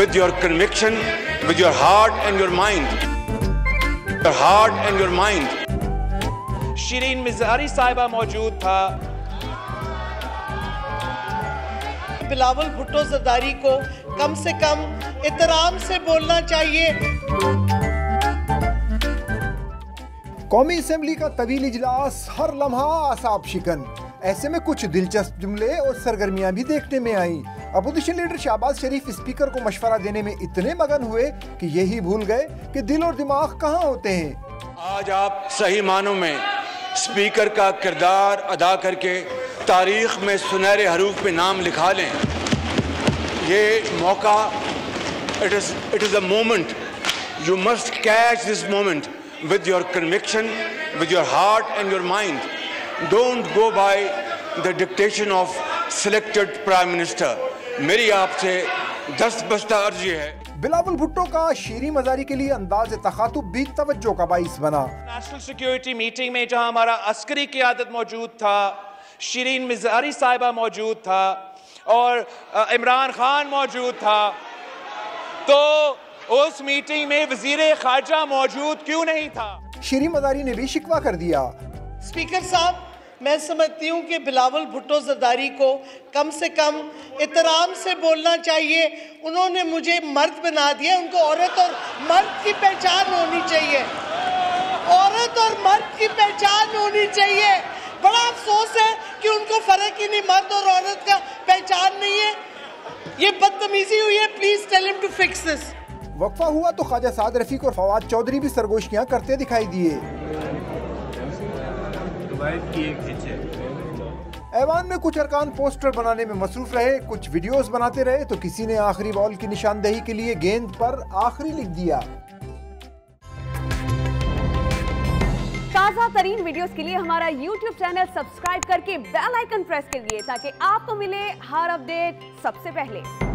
with your conviction, with your heart and your mind. Your heart and your mind. Shirin मिज़ारी साहिबा मौजूद था। बिलावल भुट्टो ज़रदारी को कम से कम एहतराम से बोलना चाहिए। कौमी असेंबली का तवील इजलास, हर लम्हा आसाब शिकन। ऐसे में कुछ दिलचस्प जुमले और सरगर्मियां भी देखने में आईं। अपोजिशन लीडर शहबाज शरीफ स्पीकर को मशवरा देने में इतने मगन हुए कि यही भूल गए कि दिल और दिमाग कहाँ होते हैं। आज आप सही मानों में स्पीकर का किरदार अदा करके तारीख में सुनहरे हरूफ पे नाम लिखा लें। ये मौका, it is a moment. You must catch this moment with your conviction, with your heart and your mind. Don't go by the dictation of selected prime minister. मेरी आपसे दस्तबस्ता अर्जी है। बिलावल भुट्टो का शीरी मजारी के लिए अंदाज तखातुब भी तवज्जो का बाइस बना। नेशनल सिक्योरिटी मीटिंग में जहां हमारा अस्करी क़ियादत मौजूद था, शिरीन मिज़ारी साहिबा मौजूद था और इमरान खान मौजूद था, तो उस मीटिंग में वज़ीर ख़ारजा मौजूद क्यों नहीं था? शीरी मजारी ने भी शिकवा कर दिया। स्पीकर साहब, मैं समझती हूँ कि बिलावल भुट्टो ज़रदारी को कम से कम एहतराम से बोलना चाहिए। उन्होंने मुझे मर्द बना दिया, उनको औरत और मर्द की पहचान होनी चाहिए। औरत और मर्द की पहचान होनी चाहिए। बड़ा अफसोस है कि उनको फ़र्क ही नहीं, मर्द और औरत का पहचान नहीं है। ये बदतमीजी हुई है। Please tell him to fix this. वक्फा हुआ तो ख्वाजा साद रफीक और फवाद चौधरी भी सरगोशियां करते दिखाई दिए। ऐवान में कुछ अरकान पोस्टर बनाने में मसरूफ रहे, कुछ वीडियोस बनाते रहे, तो किसी ने आखिरी बॉल की निशानदेही के लिए गेंद पर आखिरी लिख दिया। ताज़ा तरीन वीडियोस के लिए हमारा YouTube चैनल सब्सक्राइब करके बेल आइकन प्रेस कीजिए ताकि आपको मिले हर अपडेट सबसे पहले।